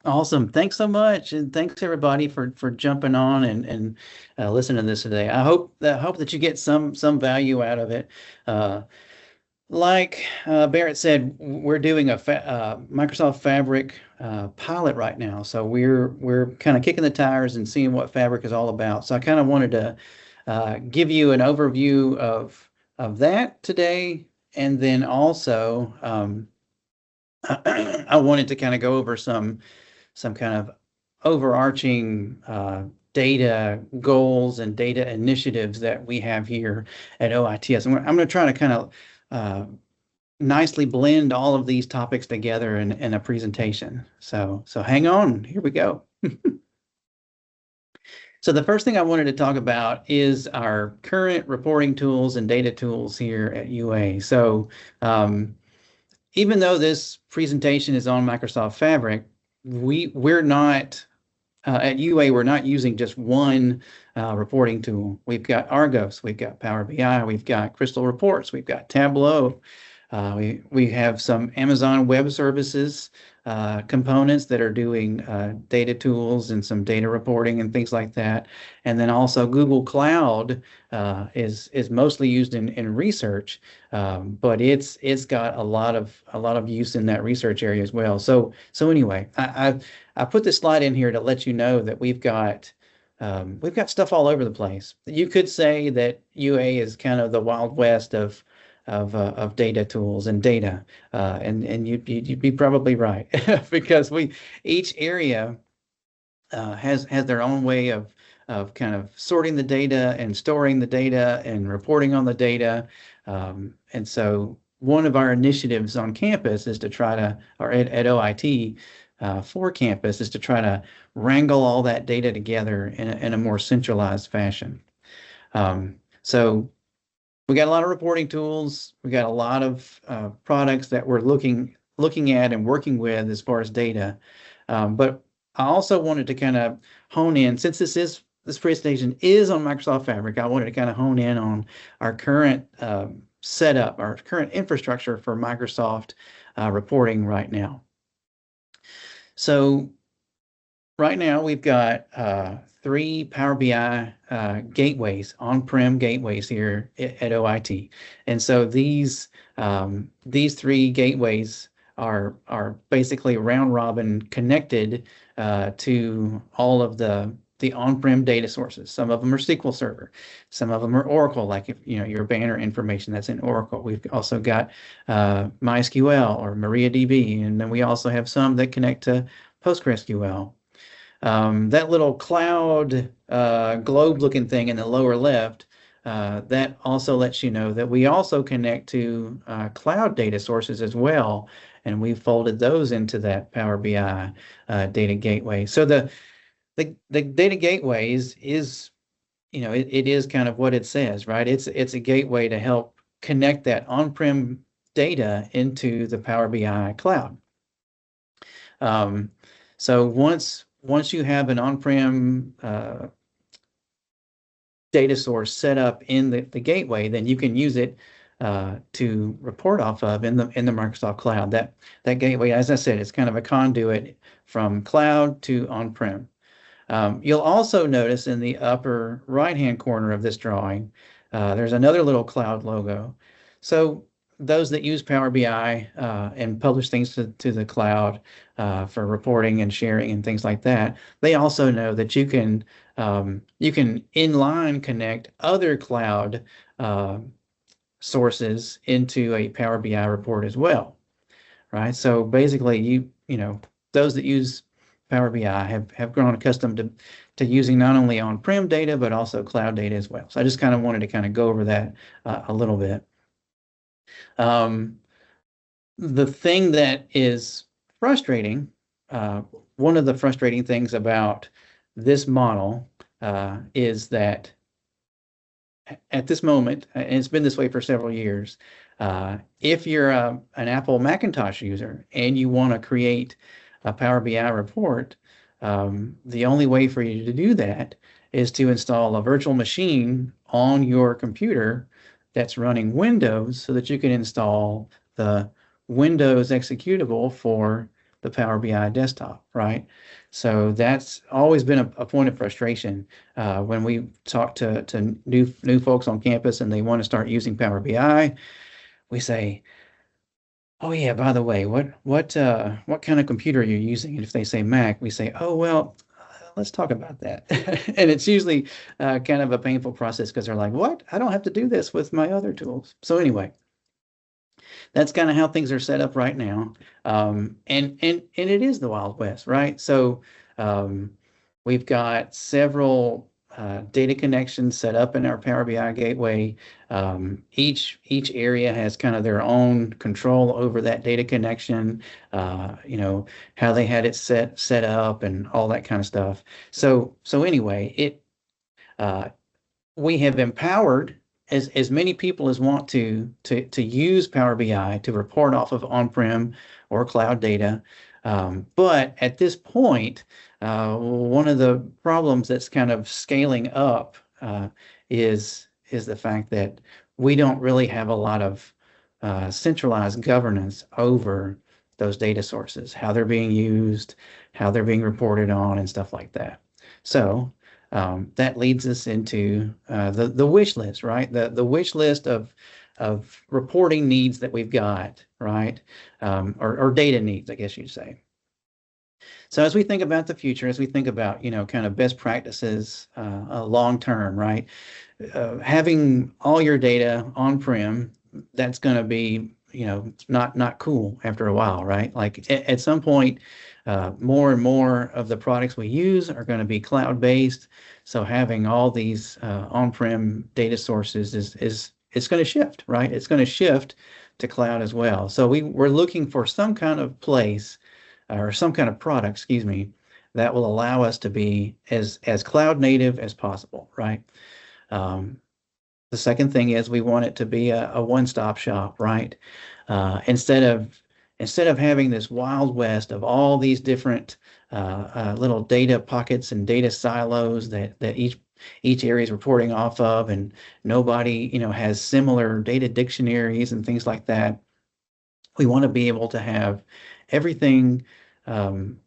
Awesome. Thanks so much, and thanks everybody for jumping on and listening to this today. I hope that you get some value out of it. Like Barrett said, we're doing a Microsoft Fabric pilot right now, so we're kind of kicking the tires and seeing what Fabric is all about. So I kind of wanted to give you an overview of that today, and then also I wanted to kind of go over some kind of overarching data goals and data initiatives that we have here at OITS. I'm going to try to kind of uh, nicely blend all of these topics together in a presentation. So hang on, here we go. So the first thing I wanted to talk about is our current reporting tools and data tools here at UA. So even though this presentation is on Microsoft Fabric, we're not at UA, we're not using just one reporting tool. We've got Argos, we've got Power BI, we've got Crystal Reports, we've got Tableau. We have some Amazon Web Services components that are doing data tools and some data reporting and things like that. And then also Google Cloud is mostly used in research, but it's got a lot of use in that research area as well. So anyway, I put this slide in here to let you know that we've got stuff all over the place. You could say that UA is kind of the Wild West of data tools and data, and you'd be probably right because each area has their own way of kind of sorting the data and storing the data and reporting on the data, and so one of our initiatives on campus is to try to, or at OIT for campus, is to try to wrangle all that data together in a more centralized fashion. So we got a lot of reporting tools. We got a lot of products that we're looking at and working with as far as data. But I also wanted to kind of hone in, since this presentation is on Microsoft Fabric, I wanted to kind of hone in on our current setup, our current infrastructure for Microsoft reporting right now. So right now we've got 3 Power BI gateways, on-prem gateways here at OIT. And so these 3 gateways are basically round robin connected to all of the on-prem data sources. Some of them are SQL Server, some of them are Oracle, like if your banner information that's in Oracle. We've also got MySQL or MariaDB, and then we also have some that connect to PostgreSQL. That little cloud globe-looking thing in the lower left, that also lets you know that we also connect to cloud data sources as well, and we folded those into that Power BI data gateway. So the data gateway is it is kind of what it says, right? It's a gateway to help connect that on-prem data into the Power BI cloud. So once you have an on-prem data source set up in the gateway, then you can use it to report off of in the Microsoft Cloud. That gateway, as I said, is kind of a conduit from cloud to on-prem. You'll also notice in the upper right-hand corner of this drawing, there's another little cloud logo. So those that use Power BI and publish things to the cloud for reporting and sharing and things like that, they also know that you can inline connect other cloud sources into a Power BI report as well, right? So basically, those that use Power BI have grown accustomed to using not only on-prem data but also cloud data as well. So I just kind of wanted to kind of go over that a little bit. The thing that is frustrating, one of the frustrating things about this model is that at this moment, and it's been this way for several years, if you're an Apple Macintosh user and you want to create a Power BI report, the only way for you to do that is to install a virtual machine on your computer that's running Windows so that you can install the Windows executable for the Power BI desktop, right? So that's always been a point of frustration when we talk to new folks on campus and they want to start using Power BI. We say, "Oh yeah, by the way, what kind of computer are you using?" And if they say Mac, we say, "Oh well, let's talk about that." And it's usually kind of a painful process because they're like, "What? I don't have to do this with my other tools." So anyway, that's kind of how things are set up right now. And it is the Wild West, right? So um, we've got several data connections set up in our Power BI gateway. Each area has kind of their own control over that data connection, how they had it set up and all that kind of stuff. So anyway, uh, we have empowered as many people as want to use Power BI to report off of on-prem or cloud data. But at this point, one of the problems that's kind of scaling up is the fact that we don't really have a lot of centralized governance over those data sources, how they're being used, how they're being reported on, and stuff like that. So that leads us into the wish list, right? The wish list of reporting needs that we've got, right? Or data needs, I guess you'd say. So as we think about the future, as we think about, kind of best practices long term, right? Having all your data on-prem, that's going to be, not cool after a while, right? Like at some point, more and more of the products we use are going to be cloud-based. So having all these on-prem data sources is it's going to shift, right? It's going to shift to cloud as well. So we're looking for some kind of place or some kind of product, excuse me, that will allow us to be as cloud native as possible, right? Um, the second thing is we want it to be a one-stop shop, right? Instead of having this wild west of all these different little data pockets and data silos that each area is reporting off of, and nobody has similar data dictionaries and things like that. We want to be able to have everything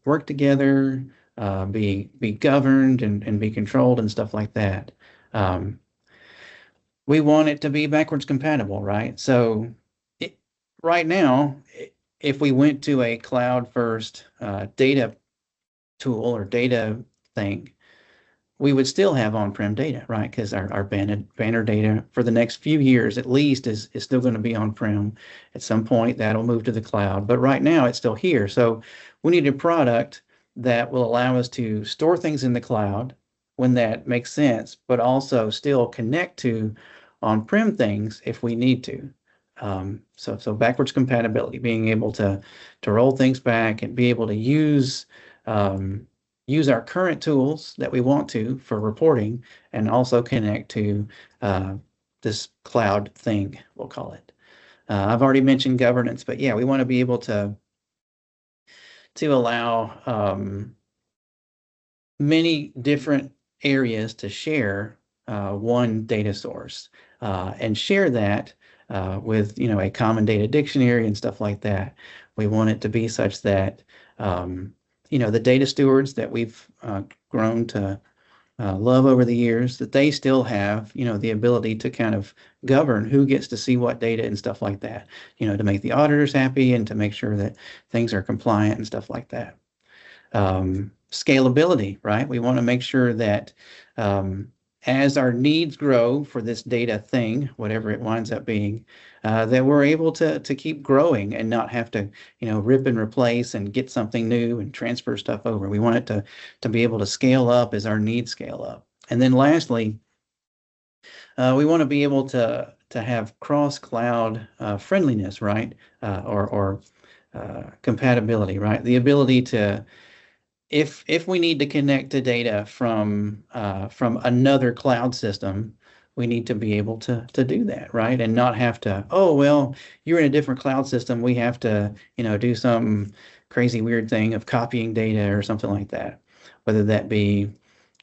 work together, be governed and be controlled and stuff like that. Um, we want it to be backwards compatible, right? So it, right now, if we went to a cloud first data tool or data thing, we would still have on-prem data, right? Because our banner data for the next few years at least is still going to be on-prem. At some point, that'll move to the cloud. But right now, it's still here. So we need a product that will allow us to store things in the cloud when that makes sense, but also still connect to on-prem things if we need to. So backwards compatibility, being able to roll things back and be able to use our current tools that we want to for reporting and also connect to this cloud thing, we'll call it. I've already mentioned governance, but yeah, we want to be able to allow many different areas to share one data source and share that with a common data dictionary and stuff like that. We want it to be such that the data stewards that we've grown to love over the years, that they still have the ability to kind of govern who gets to see what data and stuff like that, to make the auditors happy and to make sure that things are compliant and stuff like that. Scalability, right? We want to make sure that as our needs grow for this data thing, whatever it winds up being, that we're able to keep growing and not have to, rip and replace and get something new and transfer stuff over. We want it to be able to scale up as our needs scale up. And then lastly, we want to be able to have cross-cloud friendliness, right? Or compatibility, right? The ability to if we need to connect to data from another cloud system, we need to be able to do that, right? And not have to, oh, well, you're in a different cloud system. We have to, do some crazy weird thing of copying data or something like that, whether that be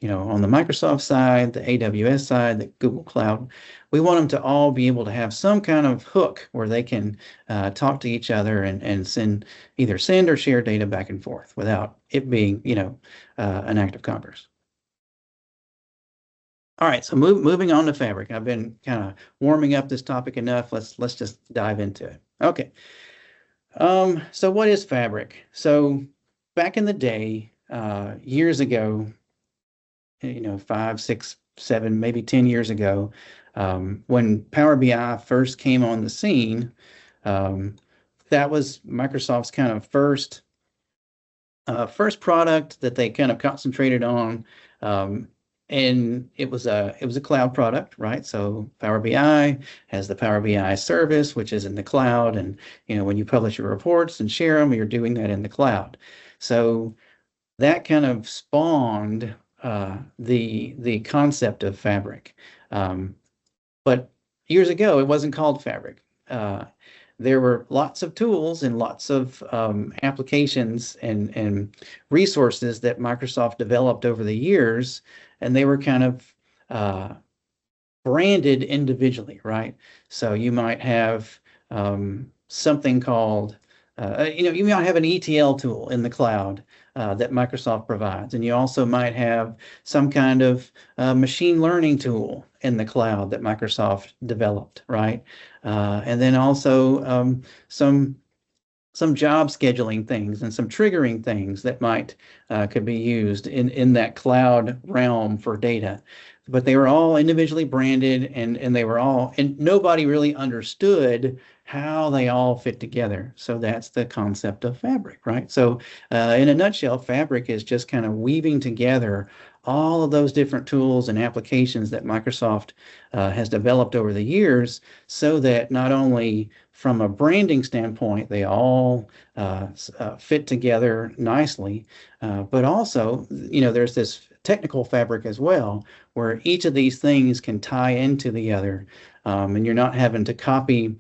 on the Microsoft side, the AWS side, the Google Cloud, we want them to all be able to have some kind of hook where they can talk to each other and either send or share data back and forth without it being, an act of commerce. All right, so moving on to Fabric. I've been kind of warming up this topic enough. Let's just dive into it. Okay. So what is Fabric? So back in the day, years ago, 5, 6, 7, maybe 10 years ago, when Power BI first came on the scene, that was Microsoft's kind of first product that they kind of concentrated on. And it was a cloud product, right? So Power BI has the Power BI service, which is in the cloud. And, when you publish your reports and share them, you're doing that in the cloud. So that kind of spawned the concept of Fabric. But years ago, it wasn't called Fabric. There were lots of tools and lots of applications and resources that Microsoft developed over the years, and they were kind of branded individually, right? So you might have something called, you might have an ETL tool in the cloud that Microsoft provides, and you also might have some kind of machine learning tool in the cloud that Microsoft developed, right? And then also some job scheduling things and some triggering things that could be used in that cloud realm for data. But they were all individually branded and nobody really understood how they all fit together. So that's the concept of Fabric, right? So in a nutshell, Fabric is just kind of weaving together all of those different tools and applications that Microsoft has developed over the years, so that not only from a branding standpoint, they all fit together nicely, but also, there's this technical fabric as well, where each of these things can tie into the other, and you're not having to copy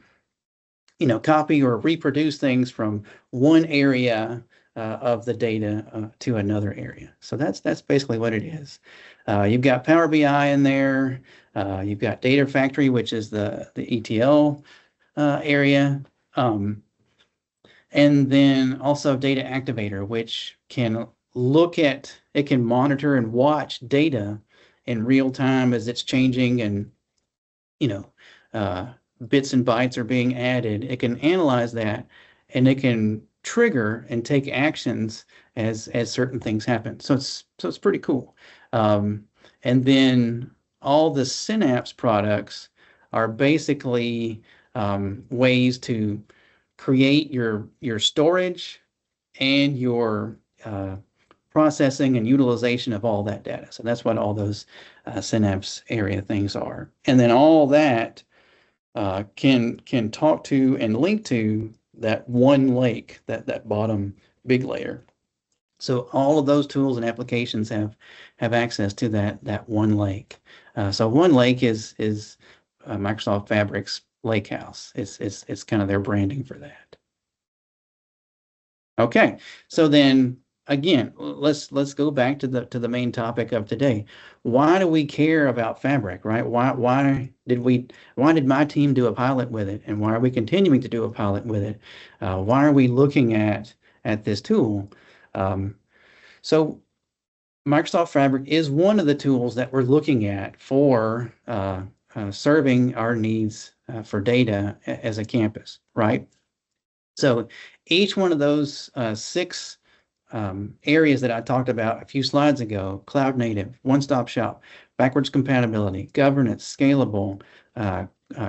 or reproduce things from one area of the data to another area. So that's basically what it is. You've got Power BI in there. You've got Data Factory, which is the ETL area. And then also Data Activator, which can monitor and watch data in real time as it's changing and, bits and bytes are being added. It can analyze that, and it can trigger and take actions as certain things happen. So it's pretty cool. And then all the Synapse products are basically ways to create your storage and your processing and utilization of all that data. So that's what all those Synapse area things are. And then all that can talk to and link to that one lake, that bottom big layer. So all of those tools and applications have access to that one lake. So one lake is Microsoft Fabric's Lakehouse. It's kind of their branding for that. Okay, so then again, let's go back to the main topic of today. Why do we care about Fabric, right? Why did my team do a pilot with it, and why are we continuing to do a pilot with it? Why are we looking at this tool? So Microsoft Fabric is one of the tools that we're looking at for serving our needs for data as a campus, right? So each one of those 6 areas that I talked about a few slides ago: cloud native, one-stop shop, backwards compatibility, governance, scalable,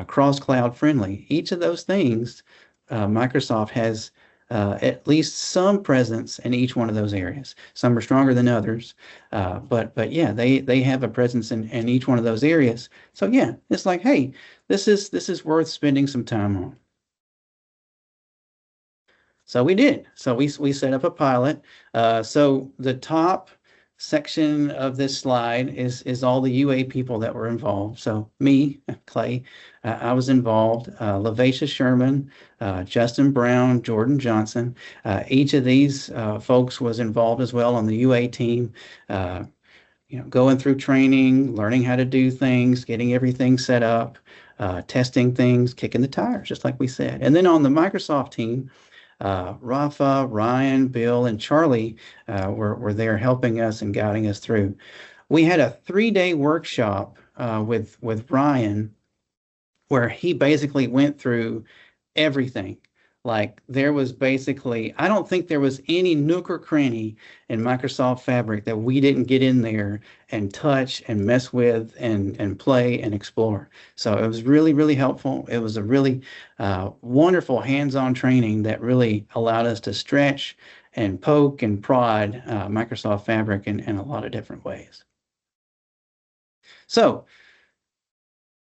cross-cloud friendly. Each of those things, Microsoft has at least some presence in each one of those areas. Some are stronger than others, but yeah, they have a presence in each one of those areas. So yeah, it's like, hey, this is worth spending some time on. So we did. So we set up a pilot. So the top section of this slide is all the UA people that were involved. So me, Clay, I was involved. Lavacia Sherman, Justin Brown, Jordan Johnson. Each of these folks was involved as well on the UA team. going through training, learning how to do things, getting everything set up, testing things, kicking the tires, just like we said. And then on the Microsoft team, Rafa, Ryan, Bill, and Charlie were there helping us and guiding us through. We had a 3-day workshop with Ryan where he basically went through everything. Like there was basically, I don't think there was any nook or cranny in Microsoft Fabric that we didn't get in there and touch and mess with and play and explore. So it was really, really helpful. It was a really wonderful hands-on training that really allowed us to stretch and poke and prod Microsoft Fabric in a lot of different ways. So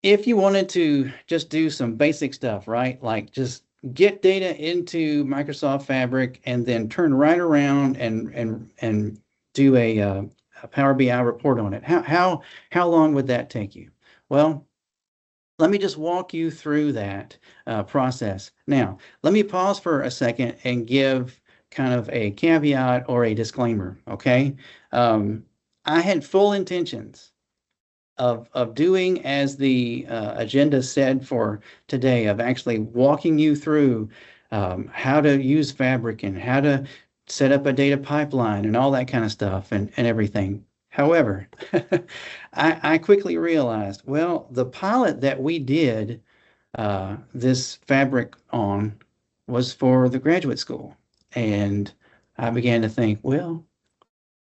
if you wanted to just do some basic stuff, right? Like just get data into Microsoft Fabric and then turn right around and do a Power BI report on it. How long would that take you? Well, let me just walk you through that process. Now, let me pause for a second and give kind of a caveat or a disclaimer, okay? I had full intentions of doing as the agenda said for today, of actually walking you through how to use Fabric and how to set up a data pipeline and all that kind of stuff and everything. However, I quickly realized, well, the pilot that we did this Fabric on was for the graduate school. And I began to think, well,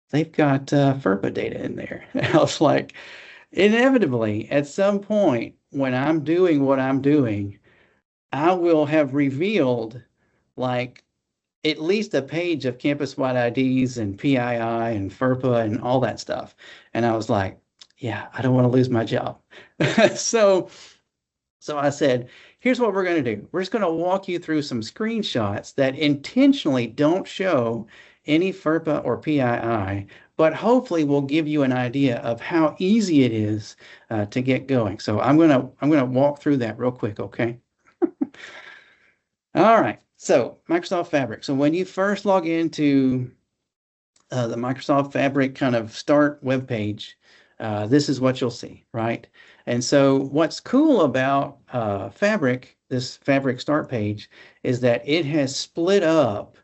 they've got FERPA data in there. I was like, inevitably, at some point, when I'm doing what I'm doing, I will have revealed like at least a page of campus-wide IDs and PII and FERPA and all that stuff. And I was like, yeah, I don't want to lose my job. So I said, here's what we're going to do. We're just going to walk you through some screenshots that intentionally don't show any FERPA or PII, but hopefully will give you an idea of how easy it is to get going. So I'm gonna walk through that real quick, okay? All right. So Microsoft Fabric. So when you first log into the Microsoft Fabric kind of start web page, this is what you'll see, right? And so what's cool about Fabric, this Fabric start page, is that it has split up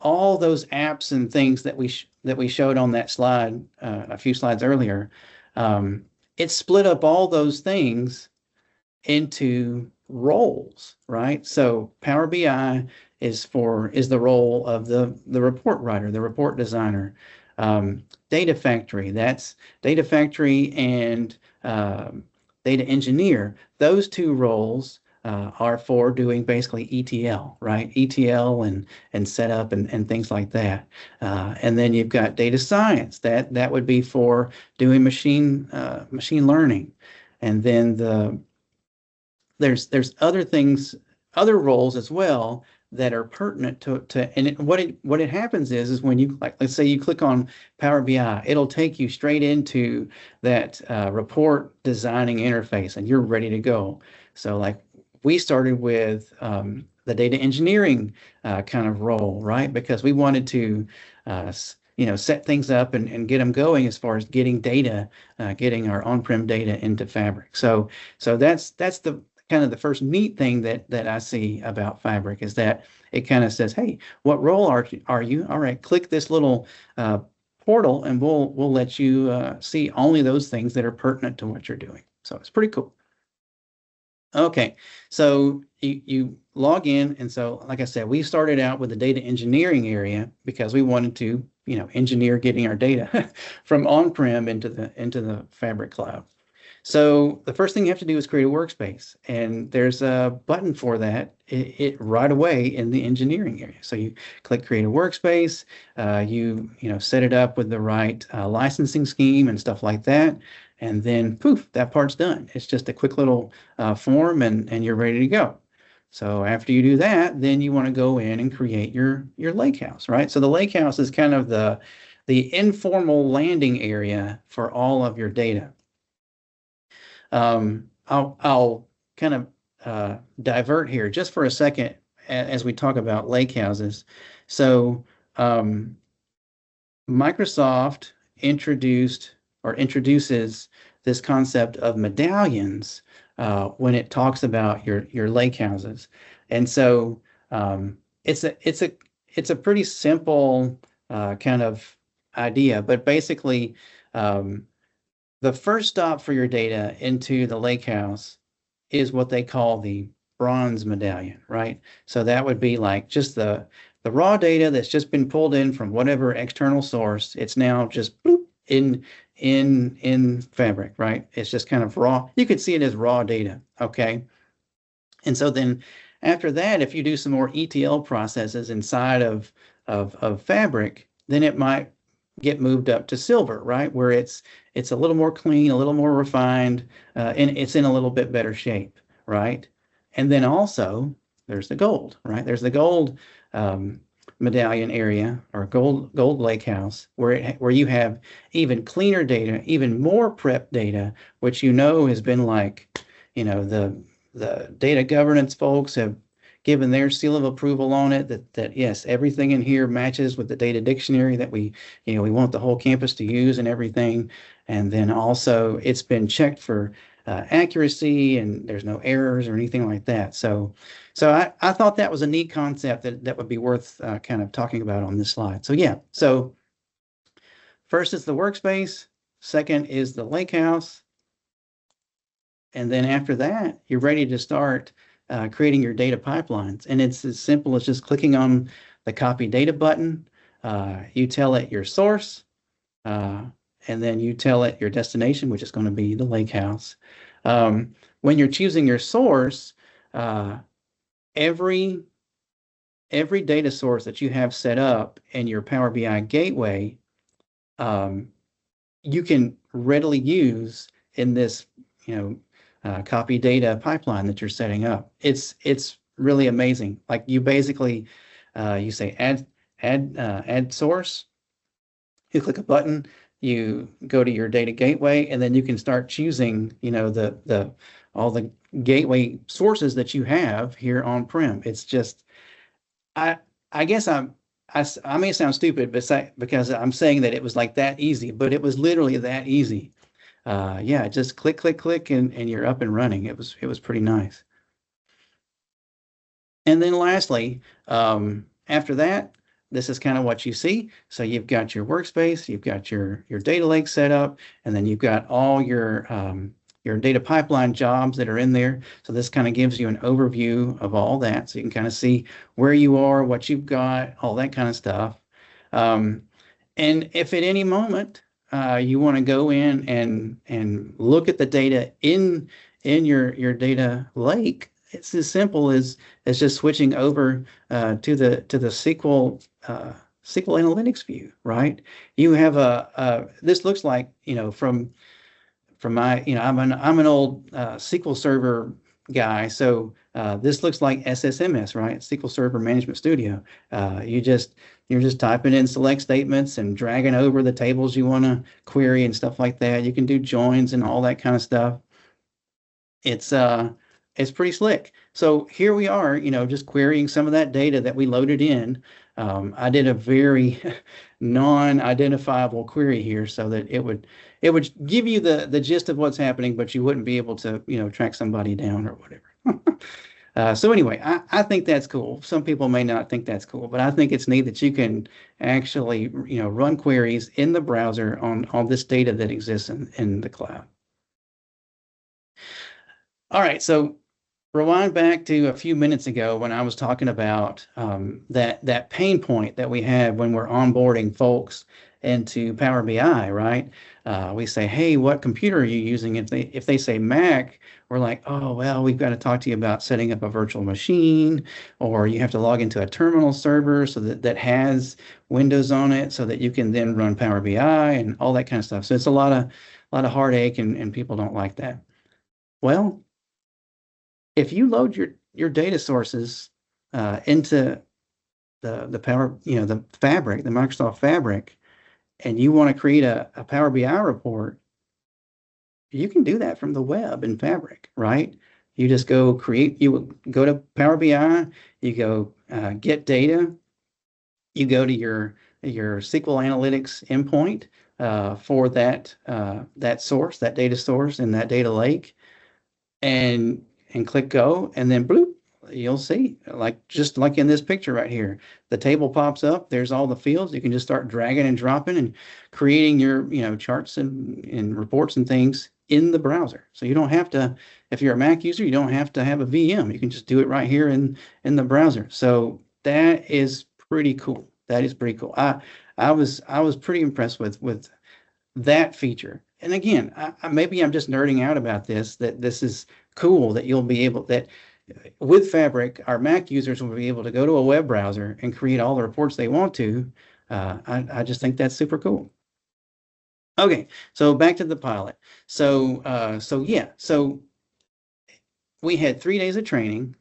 all those apps and things that we showed on that slide a few slides earlier. It split up all those things into roles, right? So Power BI is the role of the report writer, the report designer. Data Factory, that's Data Factory and Data Engineer. Those two roles are for doing basically ETL, right? ETL and setup and things like that. And then you've got Data Science. That would be for doing machine learning. And then there's other things, other roles as well that are pertinent to and what it happens is when you, like, let's say you click on Power BI, it'll take you straight into that report designing interface and you're ready to go. So like we started with the data engineering kind of role, right? Because we wanted to set things up and get them going as far as getting data, getting our on-prem data into Fabric. So that's the kind of the first neat thing that I see about Fabric, is that it kind of says, hey, what role are you? All right, click this little portal and we'll let you see only those things that are pertinent to what you're doing. So it's pretty cool. Okay, so you log in, and so like I said, we started out with the data engineering area because we wanted to engineer getting our data from on-prem into the Fabric cloud. So the first thing you have to do is create a workspace, and there's a button for that it right away in the engineering area. So you click create a workspace, you set it up with the right licensing scheme and stuff like that, and then poof, that part's done. It's just a quick little form, and you're ready to go. So after you do that, then you want to go in and create your lakehouse, right? So the lakehouse is kind of the informal landing area for all of your data. I'll kind of divert here just for a second as we talk about lakehouses. So Microsoft introduces this concept of medallions when it talks about your lake houses. And so it's a pretty simple kind of idea, but basically the first stop for your data into the lake house is what they call the bronze medallion, right? So that would be like just the raw data that's just been pulled in from whatever external source. It's now just boop, in Fabric, right? It's just kind of raw. You could see it as raw data, okay? And so then after that, if you do some more ETL processes inside of Fabric, then it might get moved up to silver, right? Where it's a little more clean, a little more refined, and it's in a little bit better shape, right? And then also there's the gold, right? There's the gold medallion area or gold lake house where you have even cleaner data, even more prep data, which has been like, the data governance folks have given their seal of approval on it that yes, everything in here matches with the data dictionary that we want the whole campus to use and everything. And then also it's been checked for accuracy and there's no errors or anything like that. So I thought that was a neat concept that would be worth kind of talking about on this slide. So yeah, so first is the workspace, second is the lake house. And then after that, you're ready to start creating your data pipelines. And it's as simple as just clicking on the copy data button. You tell it your source, and then you tell it your destination, which is going to be the lake house. When you're choosing your source, every data source that you have set up in your Power BI gateway, you can readily use in this, copy data pipeline that you're setting up. It's really amazing. Like you basically, you say add source, you click a button, you go to your data gateway, and then you can start choosing, all the gateway sources that you have here on-prem. It's just, I guess I may sound stupid, but because I'm saying that it was like that easy, but it was literally that easy. Yeah, just click, and you're up and running. It was pretty nice. And then lastly, after that, this is kind of what you see. So you've got your workspace, you've got your data lake set up, and then you've got all your data pipeline jobs that are in there. So this kind of gives you an overview of all that. So you can kind of see where you are, what you've got, all that kind of stuff. And if at any moment you want to go in and look at the data in your data lake, it's as simple as just switching over to the SQL Analytics view, right? You have this looks like, from my, I'm an old SQL Server guy, so this looks like SSMS, right? SQL Server Management Studio. You're just typing in select statements and dragging over the tables you want to query and stuff like that. You can do joins and all that kind of stuff. It's pretty slick. So here we are, just querying some of that data that we loaded in. I did a very non-identifiable query here so that it would give you the gist of what's happening, but you wouldn't be able to, track somebody down or whatever. So anyway, I think that's cool. Some people may not think that's cool, but I think it's neat that you can actually, run queries in the browser on this data that exists in the cloud. All right, so rewind back to a few minutes ago when I was talking about that pain point that we have when we're onboarding folks into Power BI, right? We say, hey, what computer are you using? If they say Mac, we're like, oh, well, we've got to talk to you about setting up a virtual machine, or you have to log into a terminal server so that has Windows on it so that you can then run Power BI and all that kind of stuff. So it's a lot of heartache and people don't like that. Well, if you load your data sources into the Power, the Fabric, the Microsoft Fabric, and you want to create a Power BI report, you can do that from the web in Fabric, right? You just go to Power BI, you go get data, you go to your your SQL Analytics endpoint for that source, that data source, and that data lake, and click go, and then bloop, you'll see, like just like in this picture right here, the table pops up. There's all the fields. You can just start dragging and dropping and creating your charts and reports and things in the browser. So you don't have to, if you're a Mac user, you don't have to have a VM. You can just do it right here in the browser. So that is pretty cool. That is pretty cool. I was pretty impressed with that feature. And again, maybe I'm just nerding out about this, that this is cool, that you'll be able, that with Fabric, our Mac users will be able to go to a web browser and create all the reports they want to. I just think that's super cool. Okay, so back to the pilot. So yeah, so we had 3 days of training.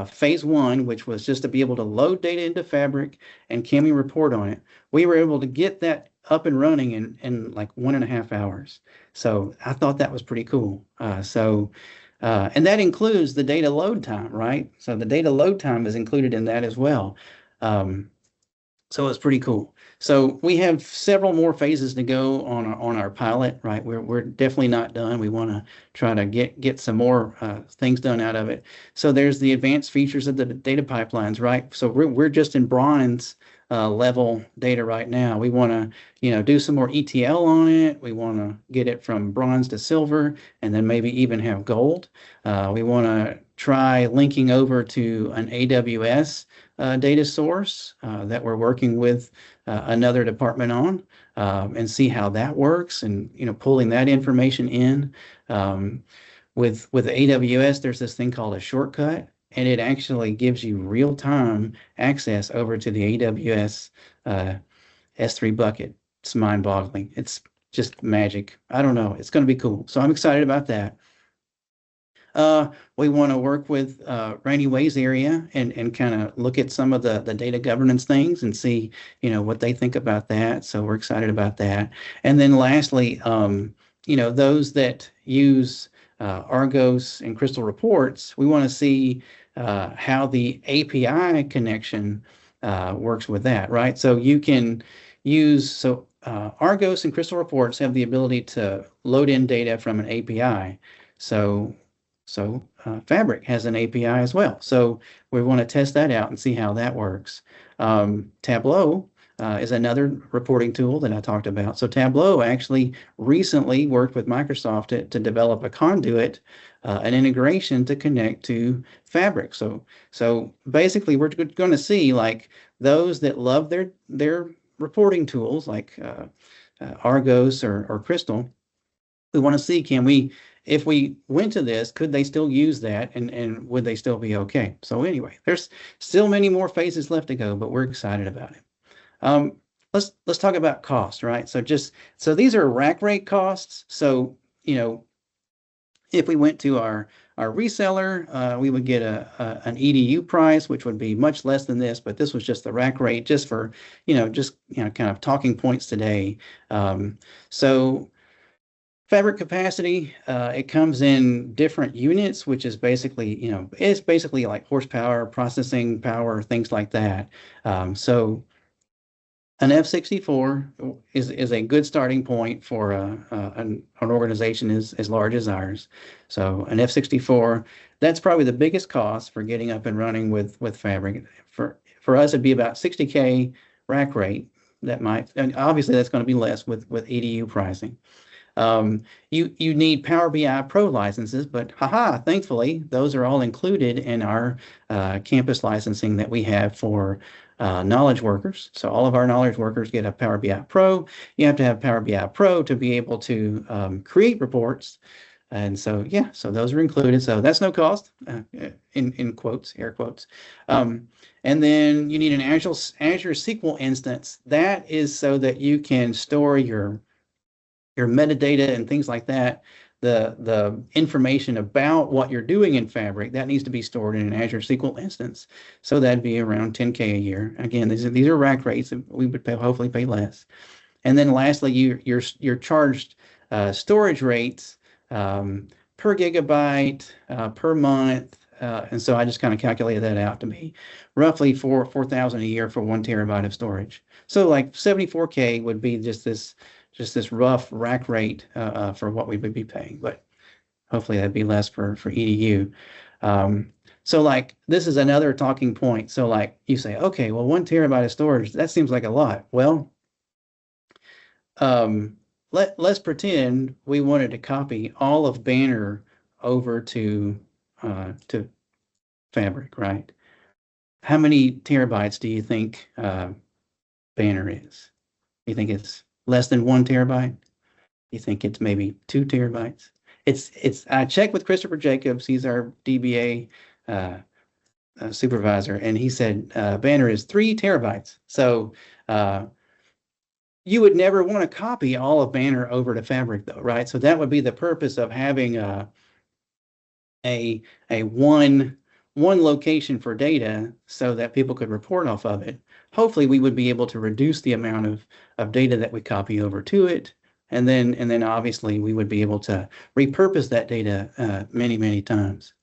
Phase one, which was just to be able to load data into Fabric and can we report on it, we were able to get that up and running in like 1.5 hours. So I thought that was pretty cool. And that includes the data load time, right? So the data load time is included in that as well. So it's pretty cool. So we have several more phases to go on our pilot, right? We're definitely not done. We want to try to get some more things done out of it. So there's the advanced features of the data pipelines, right? So we're just in bronze level data right now. We want to do some more ETL on it. We want to get it from bronze to silver, and then maybe even have gold. We want to try linking over to an AWS data source that we're working with another department on, and see how that works, and pulling that information in. With AWS, there's this thing called a shortcut, and it actually gives you real-time access over to the AWS S3 bucket. It's mind-boggling. It's just magic. I don't know. It's going to be cool. So I'm excited about that. We want to work with Randy Way's area and kind of look at some of the data governance things and see, what they think about that. So we're excited about that. And then lastly, those that use Argos and Crystal reports, we want to see how the API connection works with that, right? So you can use, Argos and Crystal reports have the ability to load in data from an API. So Fabric has an API as well. So we want to test that out and see how that works. Tableau is another reporting tool that I talked about. So Tableau actually recently worked with Microsoft to develop a conduit, an integration to connect to Fabric. So basically, we're going to see like those that love their reporting tools like Argos or Crystal. We want to see, if we went to this, could they still use that, and would they still be okay? So anyway, there's still many more phases left to go, but we're excited about it. Let's talk about cost, right? So these are rack rate costs. So if we went to our reseller, we would get an EDU price, which would be much less than this, but this was just the rack rate, just for kind of talking points today. So Fabric capacity, it comes in different units, which is basically, it's basically like horsepower, processing power, things like that. So an F64 is a good starting point for an organization as large as ours. So an F64, that's probably the biggest cost for getting up and running with Fabric. For us, it'd be about 60K rack rate. And obviously that's going to be less with EDU pricing. You need Power BI Pro licenses, but thankfully, those are all included in our campus licensing that we have for knowledge workers. So all of our knowledge workers get a Power BI Pro. You have to have Power BI Pro to be able to create reports. And so, yeah, so those are included. So that's no cost, in quotes, air quotes. And then you need an Azure SQL instance. That is so that you can store your metadata and things like that, the information about what you're doing in Fabric, that needs to be stored in an Azure SQL instance. So that'd be around 10K a year. Again, these are rack rates. We would hopefully pay less. And then lastly, you're charged storage rates per gigabyte per month. And so I just kind of calculated that out to be roughly 4,000 a year for 1 TB of storage. So like 74K would be just this rough rack rate for what we would be paying, but hopefully that'd be less for EDU. So like this is another talking point. So like you say, okay, well, 1 TB of storage, that seems like a lot. Well, let's pretend we wanted to copy all of Banner over to Fabric, right? How many terabytes do you think Banner is? You think it's less than 1 TB? You think it's maybe 2 TB? I checked with Christopher Jacobs. He's our DBA supervisor, and he said Banner is 3 TB. So you would never want to copy all of Banner over to Fabric, though, right? So that would be the purpose of having a one location for data so that people could report off of it. Hopefully, we would be able to reduce the amount of data that we copy over to it. And then obviously we would be able to repurpose that data many times.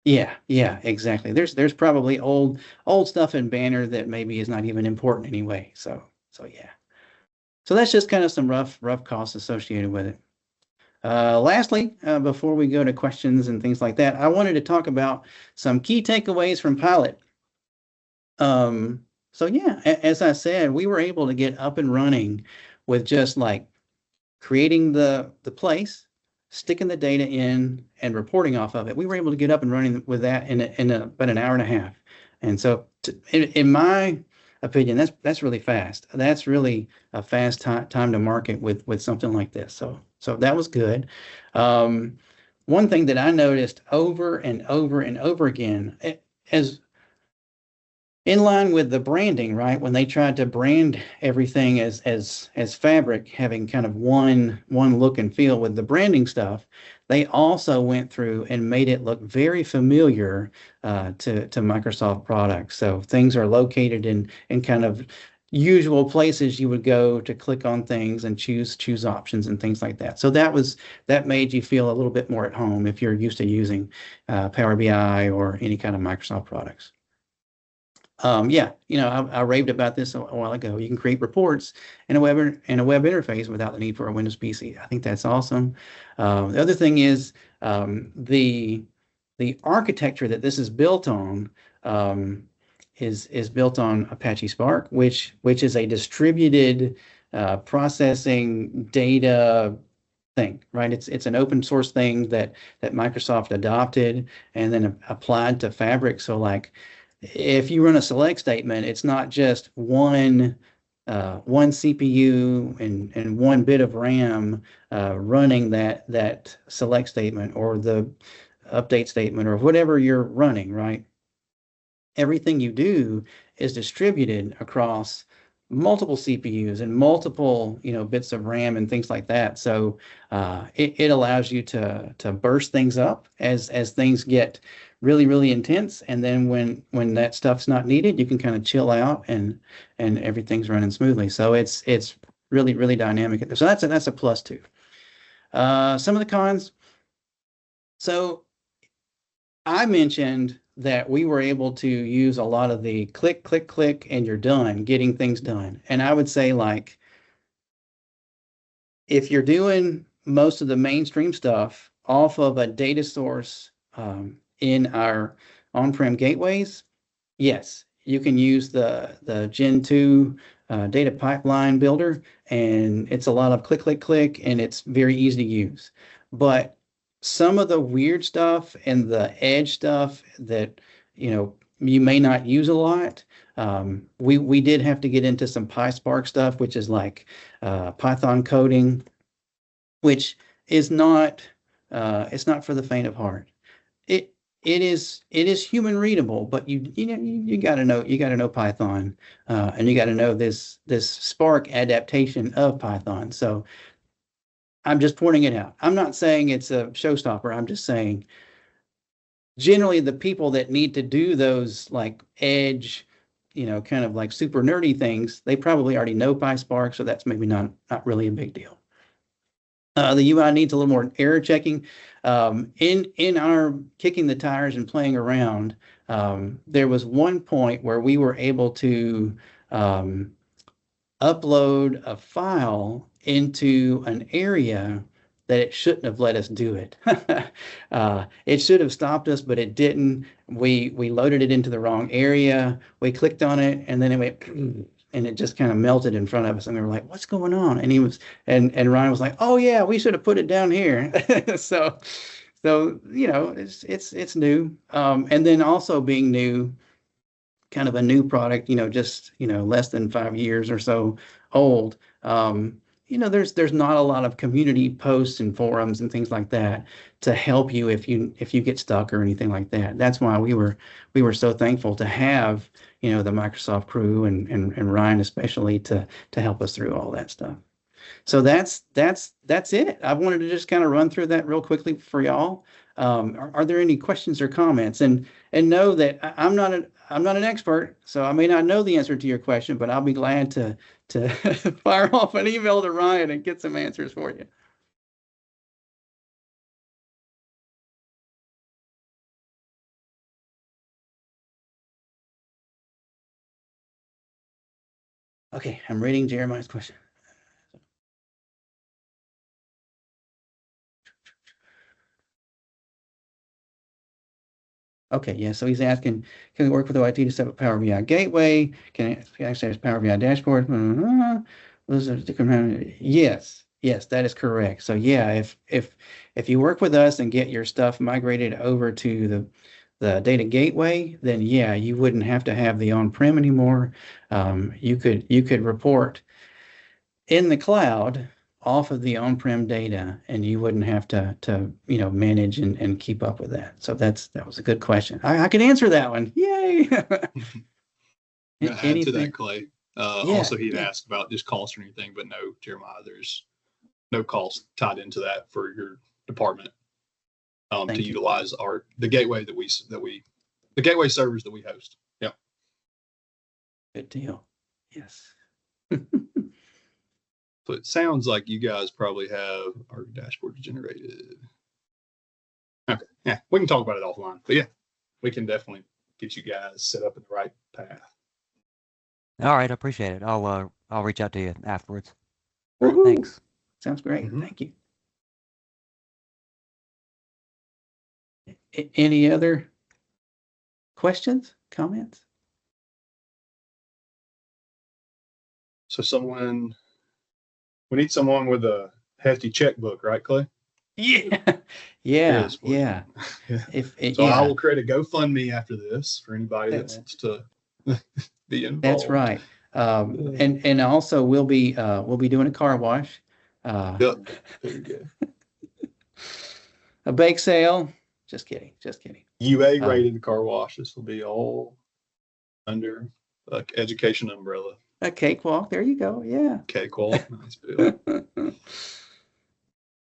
Yeah, exactly. There's probably old stuff in Banner that maybe is not even important anyway. So yeah. So that's just kind of some rough costs associated with it. Lastly, before we go to questions and things like that, I wanted to talk about some key takeaways from pilot. So yeah, as I said, we were able to get up and running with just like creating the place, sticking the data in, and reporting off of it. We were able to get up and running with that in about an hour and a half. And so, in my opinion, that's really fast. That's really a fast time to market with something like this. So that was good. One thing that I noticed over and over again, as in line with the branding, right? When they tried to brand everything as Fabric, having kind of one look and feel with the branding stuff, they also went through and made it look very familiar to Microsoft products. So things are located in kind of usual places you would go to click on things and choose options and things like that. So that made you feel a little bit more at home if you're used to using Power BI or any kind of Microsoft products. Yeah, I raved about this a while ago. You can create reports in a web interface without the need for a Windows PC. I think that's awesome. The other thing is the architecture that this is built on is built on Apache Spark, which is a distributed processing data thing, right? It's an open source thing that Microsoft adopted and then applied to Fabric. So like, if you run a select statement, it's not just one CPU and 1 bit of RAM running that select statement or the update statement or whatever you're running, right? Everything you do is distributed across multiple CPUs and multiple bits of RAM and things like that. So it allows you to burst things up as things get really intense, and then when that stuff's not needed, you can kind of chill out and everything's running smoothly. So it's really dynamic. So that's a plus too. Some of the cons. So I mentioned that we were able to use a lot of the click and you're done, getting things done. And I would say like if you're doing most of the mainstream stuff off of a data source in our on-prem gateways, yes, you can use the Gen 2 data pipeline builder, and it's a lot of click, and it's very easy to use. But some of the weird stuff and the edge stuff that you may not use a lot, we did have to get into some PySpark stuff, which is like Python coding, which is not it's not for the faint of heart. It is human readable, but you got to know Python, and you got to know this Spark adaptation of Python. So I'm just pointing it out. I'm not saying it's a showstopper. I'm just saying generally the people that need to do those like edge, kind of like super nerdy things, they probably already know PySpark, so that's maybe not really a big deal. The UI needs a little more error checking. In our kicking the tires and playing around, there was one point where we were able to upload a file into an area that it shouldn't have let us do it. It should have stopped us, but it didn't. We loaded it into the wrong area. We clicked on it, and then it went, and it just kind of melted in front of us. And we were like, "What's going on?" And and Ryan was like, "Oh yeah, we should have put it down here." So, it's new. And then also being new, kind of a new product, just, less than 5 years or so old. There's not a lot of community posts and forums and things like that to help you if you get stuck or anything like that. That's why we were so thankful to have, the Microsoft crew and Ryan especially to help us through all that stuff. So that's it. I wanted to just kind of run through that real quickly for y'all. Are there any questions or comments? And know that I'm not an expert, so I may not know the answer to your question, but I'll be glad to fire off an email to Ryan and get some answers for you. Okay, I'm reading Jeremiah's question. Okay, yeah, so he's asking, can we work with OIT to set up a Power BI gateway? Can it access Power BI dashboard? Yes, that is correct. So yeah, if you work with us and get your stuff migrated over to the data gateway, then yeah, you wouldn't have to have the on-prem anymore. You could report in the cloud off of the on-prem data, and you wouldn't have to manage and keep up with that. So that was a good question. I can answer that one. Yay! Add to that, Clay. Also, he'd asked about just cost or anything, but no, Jeremiah, there's no cost tied into that for your department to utilize the gateway the gateway servers that we host. Yeah. Good deal. Yes. So it sounds like you guys probably have our dashboard generated. Okay, yeah, we can talk about it offline, but yeah, we can definitely get you guys set up in the right path. All right, I appreciate it. I'll reach out to you afterwards. Woo-hoo. Thanks. Sounds great. Thank you. Any other questions, comments? So we need someone with a hefty checkbook, right, Clay? Yeah. I will create a GoFundMe after this for anybody that wants to be involved. That's right. And also we'll be doing a car wash. Yep. Very good. A bake sale. Just kidding. UA rated car wash. This will be all under education umbrella. A cakewalk. There you go. Yeah. Cakewalk. Nice bill.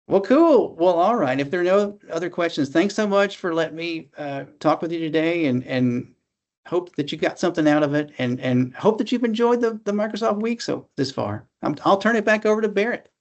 Well, cool. Well, all right. If there are no other questions, thanks so much for letting me talk with you today, and hope that you got something out of it, and hope that you've enjoyed the Microsoft week this far. I'll turn it back over to Barrett.